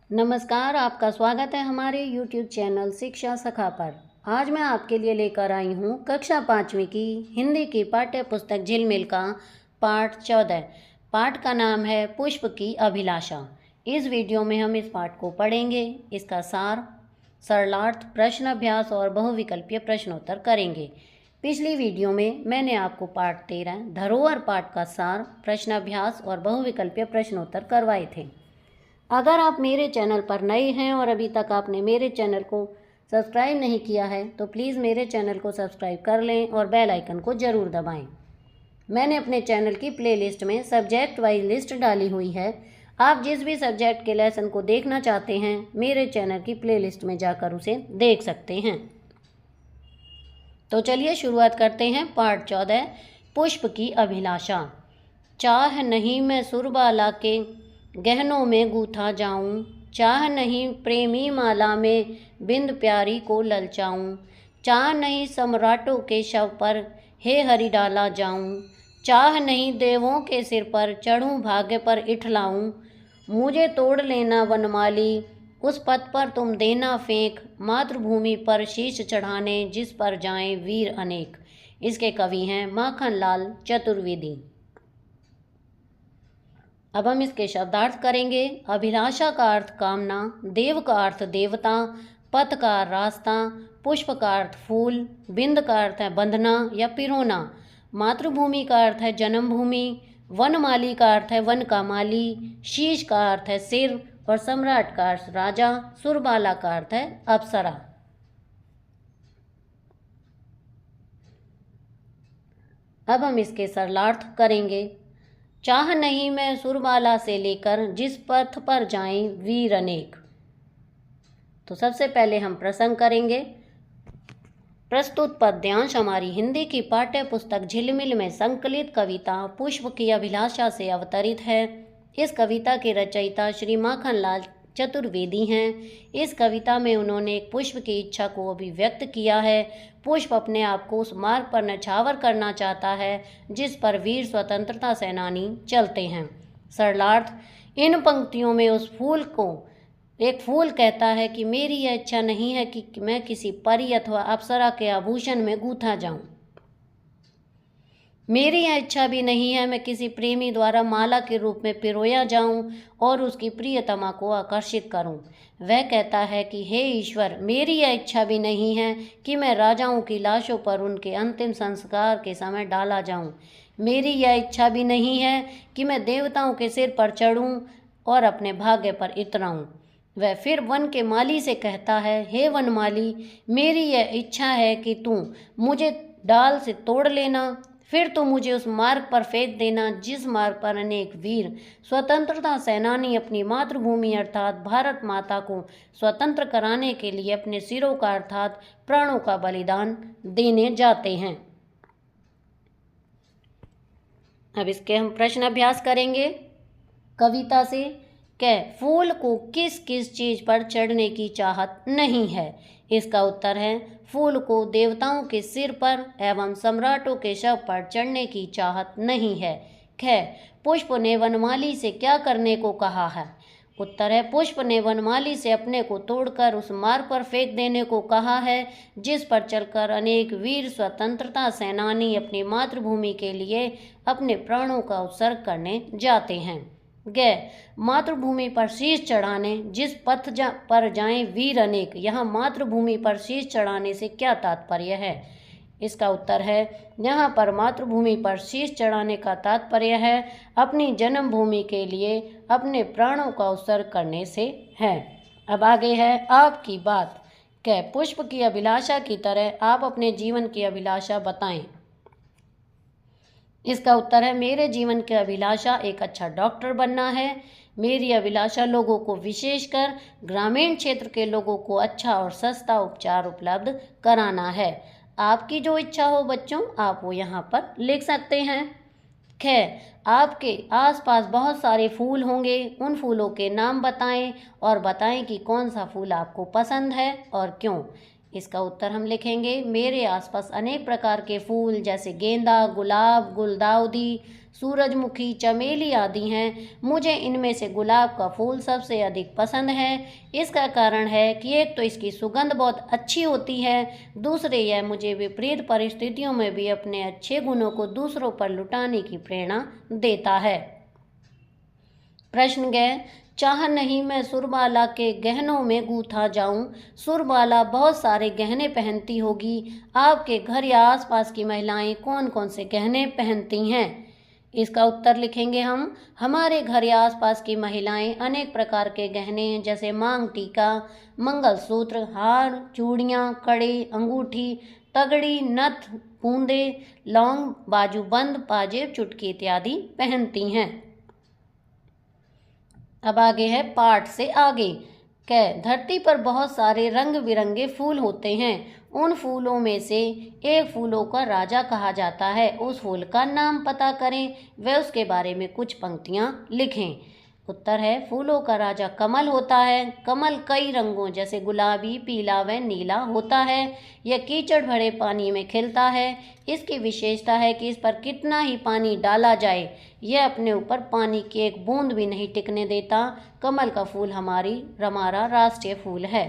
नमस्कार, आपका स्वागत है हमारे YouTube चैनल शिक्षा सखा पर। आज मैं आपके लिए लेकर आई हूँ कक्षा 5वीं की हिंदी की पाठ्य पुस्तक झिलमिल का पाठ 14। पाठ का नाम है पुष्प की अभिलाषा। इस वीडियो में हम इस पाठ को पढ़ेंगे, इसका सार, सरलार्थ, प्रश्न अभ्यास और बहुविकल्पीय प्रश्नोत्तर करेंगे। पिछली वीडियो में मैंने आपको पाठ 13 धरोहर पाठ का सार, प्रश्न अभ्यास और बहुविकल्पीय प्रश्नोत्तर करवाए थे। अगर आप मेरे चैनल पर नए हैं और अभी तक आपने मेरे चैनल को सब्सक्राइब नहीं किया है तो प्लीज़ मेरे चैनल को सब्सक्राइब कर लें और बेल आइकन को ज़रूर दबाएं। मैंने अपने चैनल की प्लेलिस्ट में सब्जेक्ट वाइज लिस्ट डाली हुई है। आप जिस भी सब्जेक्ट के लेसन को देखना चाहते हैं मेरे चैनल की प्लेलिस्ट में जाकर उसे देख सकते हैं। तो चलिए शुरुआत करते हैं। पाठ 14 पुष्प की अभिलाषा। चाह नहीं मैं सुरबाला के गहनों में गूथा जाऊं, चाह नहीं प्रेमी माला में बिंद प्यारी को ललचाऊं, चाह नहीं सम्राटों के शव पर हे हरि डाला जाऊं, चाह नहीं देवों के सिर पर चढ़ूं भाग्य पर इठलाऊं, मुझे तोड़ लेना वनमाली उस पथ पर तुम देना फेंक, मातृभूमि पर शीश चढ़ाने जिस पर जाएं वीर अनेक। इसके कवि हैं माखनलाल चतुर्वेदी। अब हम इसके शब्दार्थ करेंगे। अभिलाषा का अर्थ कामना, देव का अर्थ देवता, पथ का रास्ता, पुष्प का अर्थ फूल, बिंद का अर्थ है बंधना या पिरोना, मातृभूमि का अर्थ है जन्मभूमि, वनमाली का अर्थ है वन का माली, शीश का अर्थ है सिर और सम्राट का अर्थ राजा, सुरबाला का अर्थ है अप्सरा। अब हम इसके सरलार्थ करेंगे। चाह नहीं मैं सुरबाला से लेकर जिस पथ पर जाएं वीर अनेक। तो सबसे पहले हम प्रसंग करेंगे। प्रस्तुत पद्यांश हमारी हिंदी की पाठ्य पुस्तक झिलमिल में संकलित कविता पुष्प की अभिलाषा से अवतरित है। इस कविता के रचयिता श्री माखनलाल चतुर्वेदी हैं। इस कविता में उन्होंने एक पुष्प की इच्छा को अभिव्यक्त किया है। पुष्प अपने आप को उस मार्ग पर नछावर करना चाहता है जिस पर वीर स्वतंत्रता सेनानी चलते हैं। सरलार्थ। इन पंक्तियों में उस फूल को एक फूल कहता है कि मेरी यह इच्छा नहीं है कि मैं किसी परी अथवा अप्सरा के आभूषण में गूंथा जाऊं। मेरी यह इच्छा भी नहीं है मैं किसी प्रेमी द्वारा माला के रूप में पिरोया जाऊं और उसकी प्रियतमा को आकर्षित करूं। वह कहता है कि हे ईश्वर, मेरी यह इच्छा भी नहीं है कि मैं राजाओं की लाशों पर उनके अंतिम संस्कार के समय डाला जाऊं। मेरी यह इच्छा भी नहीं है कि मैं देवताओं के सिर पर चढ़ूं और अपने भाग्य पर इतराऊं। वह फिर वन के माली से कहता है, हे वनमाली, मेरी यह इच्छा है कि तू मुझे डाल से तोड़ लेना, फिर तो मुझे उस मार्ग पर फेंक देना जिस मार्ग पर अनेक वीर स्वतंत्रता सेनानी अपनी मातृभूमि अर्थात भारत माता को स्वतंत्र कराने के लिए अपने सिरों का अर्थात प्राणों का बलिदान देने जाते हैं। अब इसके हम प्रश्न अभ्यास करेंगे कविता से। फूल को किस किस चीज पर चढ़ने की चाहत नहीं है? इसका उत्तर है फूल को देवताओं के सिर पर एवं सम्राटों के शव पर चढ़ने की चाहत नहीं है। पुष्प ने वनमाली से क्या करने को कहा है? उत्तर है पुष्प ने वनमाली से अपने को तोड़कर उस मार्ग पर फेंक देने को कहा है जिस पर चलकर अनेक वीर स्वतंत्रता सेनानी अपनी मातृभूमि के लिए अपने प्राणों का उत्सर्ग करने जाते हैं। मातृभूमि पर शीश चढ़ाने जिस पथ पर जाएं वीर अनेक। यहाँ मातृभूमि पर शीश चढ़ाने से क्या तात्पर्य है? इसका उत्तर है यहाँ पर मातृभूमि पर शीश चढ़ाने का तात्पर्य है अपनी जन्मभूमि के लिए अपने प्राणों का उत्सर्ग करने से है। अब आगे है आपकी बात। पुष्प की अभिलाषा की तरह आप अपने जीवन की अभिलाषा बताएं। इसका उत्तर है मेरे जीवन की अभिलाषा एक अच्छा डॉक्टर बनना है। मेरी अभिलाषा लोगों को, विशेषकर ग्रामीण क्षेत्र के लोगों को अच्छा और सस्ता उपचार उपलब्ध कराना है। आपकी जो इच्छा हो बच्चों, आप वो यहाँ पर लिख सकते हैं। आपके आसपास बहुत सारे फूल होंगे, उन फूलों के नाम बताएं और बताएं कि कौन सा फूल आपको पसंद है और क्यों। इसका उत्तर हम लिखेंगे मेरे आसपास अनेक प्रकार के फूल जैसे गेंदा, गुलाब, गुलदाउदी, सूरजमुखी, चमेली आदि हैं। मुझे इनमें से गुलाब का फूल सबसे अधिक पसंद है। इसका कारण है कि एक तो इसकी सुगंध बहुत अच्छी होती है, दूसरे यह मुझे विपरीत परिस्थितियों में भी अपने अच्छे गुणों को दूसरों पर लुटाने की प्रेरणा देता है। प्रश्न ग, चाह नहीं मैं सुरबाला के गहनों में गूथा जाऊं। सुरबाला बहुत सारे गहने पहनती होगी। आपके घर या आसपास की महिलाएं कौन कौन से गहने पहनती हैं? इसका उत्तर लिखेंगे हम। हमारे घर या आसपास की महिलाएं अनेक प्रकार के गहने जैसे मांग टीका, मंगलसूत्र, हार, चूड़ियां, कड़े, अंगूठी, तगड़ी, नथ, बूंदे, लौंग, बाजूबंद, पाजेब, चुटकी इत्यादि पहनती हैं। अब आगे है पाठ से आगे। धरती पर बहुत सारे रंग बिरंगे फूल होते हैं। उन फूलों में से एक फूलों का राजा कहा जाता है। उस फूल का नाम पता करें व उसके बारे में कुछ पंक्तियां लिखें। उत्तर है, फूलों का राजा कमल होता है। कमल कई रंगों जैसे गुलाबी, पीला व नीला होता है। यह कीचड़ भरे पानी में खिलता है। इसकी विशेषता है कि इस पर कितना ही पानी डाला जाए यह अपने ऊपर पानी की एक बूंद भी नहीं टिकने देता। कमल का फूल हमारा राष्ट्रीय फूल है।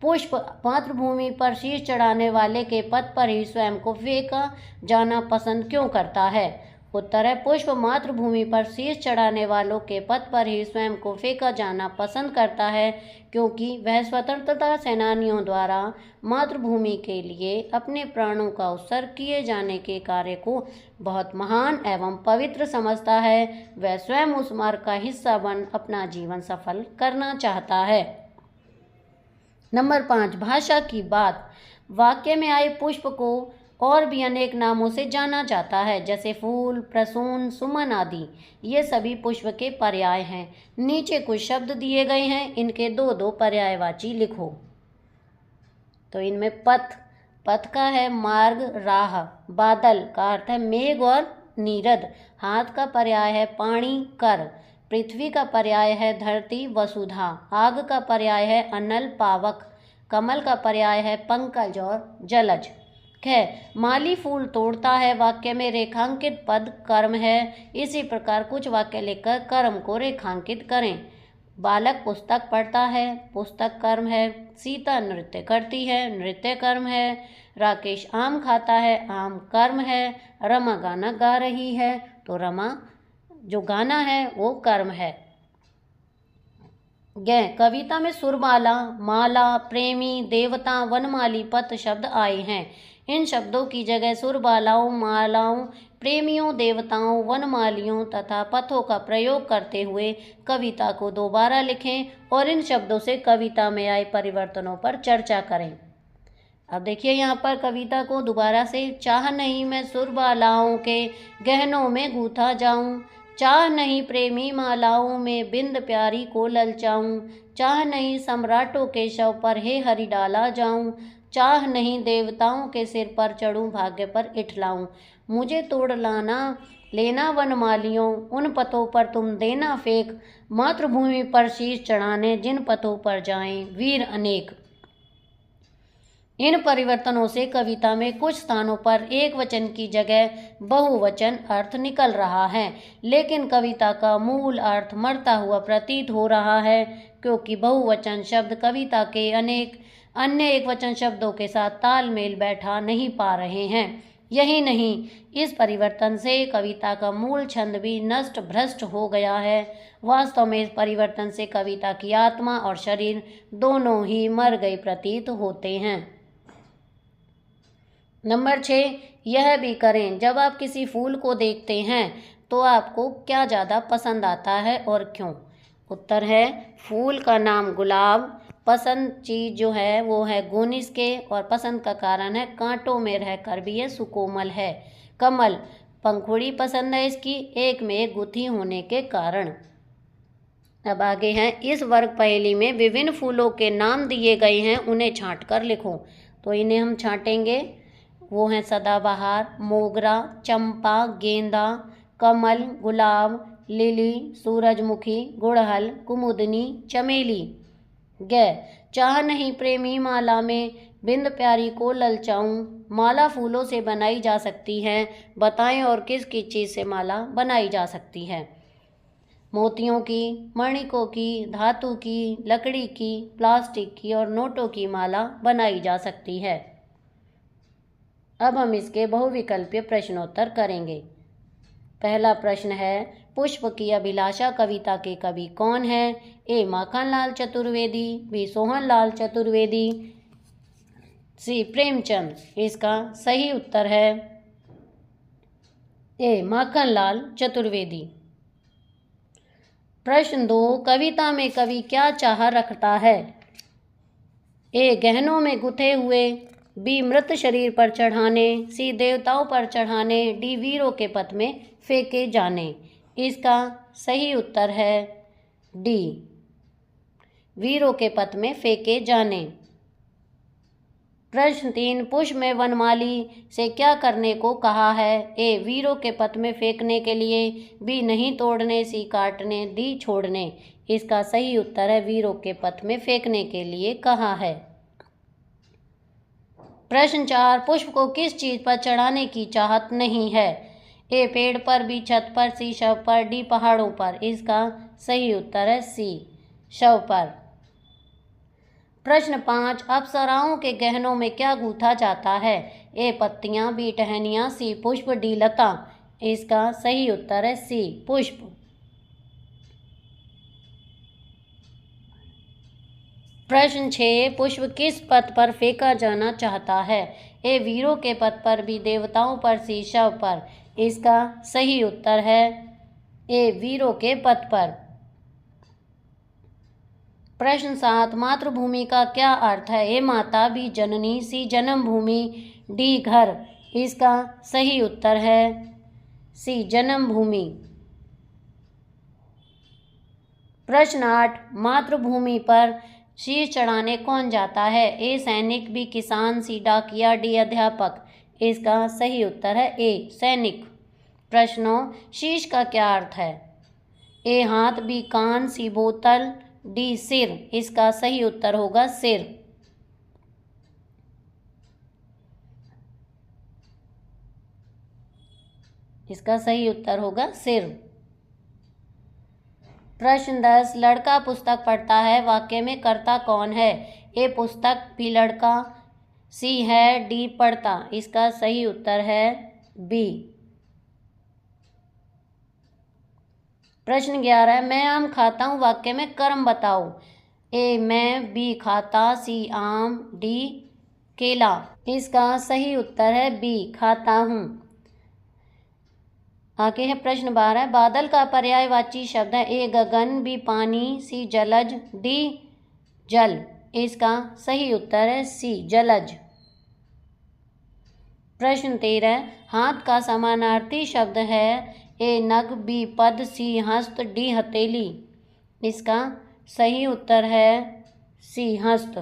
पुष्प मातृभूमि पर शीश चढ़ाने वाले के पद पर ही स्वयं को फेंका जाना पसंद क्यों करता है? उत्तर है, पुष्प मातृभूमि पर शीश चढ़ाने वालों के पद पर ही स्वयं को फेंका जाना पसंद करता है, क्योंकि वह स्वतंत्रता सेनानियों द्वारा मातृभूमि के लिए अपने प्राणों का उत्सर्ग किए जाने के कार्य को बहुत महान एवं पवित्र समझता है। वह स्वयं उस मार्ग का हिस्सा बन अपना जीवन सफल करना चाहता है। नंबर 5, भाषा की बात। वाक्य में आए पुष्प को और भी अनेक नामों से जाना जाता है, जैसे फूल, प्रसून, सुमन आदि। ये सभी पुष्प के पर्याय हैं। नीचे कुछ शब्द दिए गए हैं, इनके दो दो पर्यायवाची लिखो। तो इनमें पथ का है मार्ग, राह। बादल का अर्थ है मेघ और नीरद। हाथ का पर्याय है पाणी, कर। पृथ्वी का पर्याय है धरती, वसुधा। आग का पर्याय है अनल, पावक। कमल का पर्याय है पंकज और जलज। माली फूल तोड़ता है वाक्य में रेखांकित पद कर्म है। इसी प्रकार कुछ वाक्य लिखकर कर्म को रेखांकित करें। बालक पुस्तक पढ़ता है, पुस्तक कर्म है। सीता नृत्य करती है, नृत्य कर्म है। राकेश आम खाता है, आम कर्म है। रमा गाना गा रही है, तो रमा जो गाना है वो कर्म है। कविता में सुरबाला, माला, प्रेमी, देवता, वनमाली पद शब्द आए हैं। इन शब्दों की जगह सुरबालाओं, मालाओं, प्रेमियों, देवताओं, वनमालियों तथा पथों का प्रयोग करते हुए कविता को दोबारा लिखें और इन शब्दों से कविता में आए परिवर्तनों पर चर्चा करें। अब देखिए यहाँ पर कविता को दोबारा से। चाह नहीं मैं सुरबालाओं के गहनों में गूथा जाऊं। चाह नहीं प्रेमी मालाओं में बिंद प्यारी को ललचाऊं। चाह नहीं सम्राटों के शव पर हे हरि डाला जाऊं। चाह नहीं देवताओं के सिर पर चढ़ूं, भाग्य पर इठलाऊं। मुझे तोड़ लाना लेना वनमालियों, उन पथों पर तुम देना फेंक। मातृभूमि पर शीश चढ़ाने जिन पथों पर जाएं वीर अनेक। इन परिवर्तनों से कविता में कुछ स्थानों पर एक वचन की जगह बहुवचन अर्थ निकल रहा है, लेकिन कविता का मूल अर्थ मरता हुआ प्रतीत हो रहा है, क्योंकि बहुवचन शब्द कविता के अनेक अन्य एकवचन शब्दों के साथ तालमेल बैठा नहीं पा रहे हैं। यही नहीं, इस परिवर्तन से कविता का मूल छंद भी नष्ट भ्रष्ट हो गया है। वास्तव में इस परिवर्तन से कविता की आत्मा और शरीर दोनों ही मर गए प्रतीत होते हैं। नंबर 6, यह भी करें। जब आप किसी फूल को देखते हैं तो आपको क्या ज़्यादा पसंद आता है और क्यों? उत्तर है, फूल का नाम गुलाब। पसंद चीज़ जो है वो है गुण इसके, और पसंद का कारण है कांटों में रहकर भी ये सुकोमल है। कमल, पंखुड़ी पसंद है इसकी, एक में एक गुथी होने के कारण। अब आगे हैं, इस वर्ग पहेली में विभिन्न फूलों के नाम दिए गए हैं, उन्हें छांट कर लिखो। तो इन्हें हम छांटेंगे। वो हैं सदाबहार, मोगरा, चंपा, गेंदा, कमल, गुलाब, लिली, सूरजमुखी, गुड़हल, कुमुदनी, चमेली। चाह नहीं प्रेमी माला में बिंद प्यारी को ललचाऊं, माला फूलों से बनाई जा सकती है, बताएं और किस किस चीज़ से माला बनाई जा सकती है। मोतियों की, मणिकों की, धातु की, लकड़ी की, प्लास्टिक की और नोटों की माला बनाई जा सकती है। अब हम इसके बहुविकल्पीय प्रश्नोत्तर करेंगे। पहला प्रश्न है, पुष्प की अभिलाषा कविता के कवि कौन है? ए माखनलाल चतुर्वेदी, बी सोहनलाल चतुर्वेदी, सी प्रेमचंद। इसका सही उत्तर है ए माखनलाल चतुर्वेदी। प्रश्न 2, कविता में कवि क्या चाह रखता है? ए गहनों में गुथे हुए, बी मृत शरीर पर चढ़ाने, सी देवताओं पर चढ़ाने, डी वीरों के पथ में फेंके जाने। इसका सही उत्तर है डी, वीरों के पथ में फेंके जाने। प्रश्न 3, पुष्प में वनमाली से क्या करने को कहा है? ए वीरों के पथ में फेंकने के लिए, बी नहीं तोड़ने, सी काटने, डी छोड़ने। इसका सही उत्तर है वीरों के पथ में फेंकने के लिए कहा है। प्रश्न 4, पुष्प को किस चीज पर चढ़ाने की चाहत नहीं है? ए पेड़ पर, बी छत पर, सी शव पर, डी पहाड़ों पर। इसका सही उत्तर है सी, शव पर। प्रश्न 5, अप्सराओं के गहनों में क्या गूंथा जाता है? ए पत्तियां, बी टहनियां, सी पुष्प, डी लता। इसका सही उत्तर है सी, पुष्प। प्रश्न 6, पुष्प किस पथ पर फेंका जाना चाहता है? ए वीरों के पथ पर, बी देवताओं पर, सी शव पर। इसका सही उत्तर है ए वीरों के पथ पर। प्रश्न 7, मातृभूमि का क्या अर्थ है? ए माता, बी जननी, सी जन्मभूमि, डी घर। इसका सही उत्तर है सी, जन्मभूमि। प्रश्न 8, मातृभूमि पर शीश चढ़ाने कौन जाता है? ए सैनिक, बी किसान, सी डाकिया, डी अध्यापक। इसका सही उत्तर है ए, सैनिक। प्रश्नों, शीश का क्या अर्थ है? ए हाथ, बी कान, सी बोतल, डी सिर। इसका सही उत्तर होगा सिर। इसका सही उत्तर होगा सिर। प्रश्न 10, लड़का पुस्तक पढ़ता है, वाक्य में कर्ता कौन है? ए पुस्तक, बी लड़का, सी है, डी पढ़ता। इसका सही उत्तर है बी। प्रश्न 11, मैं आम खाता हूँ, वाक्य में कर्म बताओ। ए मैं, बी खाता, सी आम, डी केला। इसका सही उत्तर है बी, खाता हूँ। आगे है प्रश्न 12, बादल का पर्यायवाची शब्द है? ए गगन, बी पानी, सी जलज, डी जल। इसका सही उत्तर है सी, जलज। प्रश्न 13, हाथ का समानार्थी शब्द है? ए नग, बी पद, सी हस्त, डी हथेली। इसका सही उत्तर है सी, हस्त।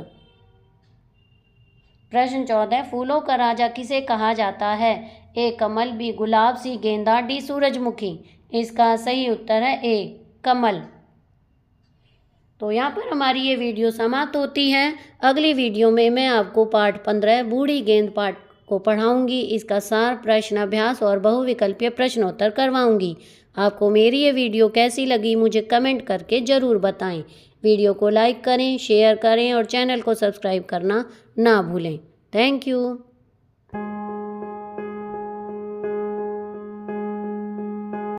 प्रश्न 14, फूलों का राजा किसे कहा जाता है? ए कमल, बी गुलाब, सी गेंदा, डी सूरजमुखी। इसका सही उत्तर है ए, कमल। तो यहाँ पर हमारी ये वीडियो समाप्त होती है। अगली वीडियो में मैं आपको पाठ 15 बूढ़ी गेंद पाठ को पढ़ाऊंगी। इसका सार, प्रश्न अभ्यास और बहुविकल्पीय प्रश्नोत्तर करवाऊंगी। आपको मेरी ये वीडियो कैसी लगी मुझे कमेंट करके ज़रूर बताएं। वीडियो को लाइक करें, शेयर करें और चैनल को सब्सक्राइब करना ना भूलें। Thank you.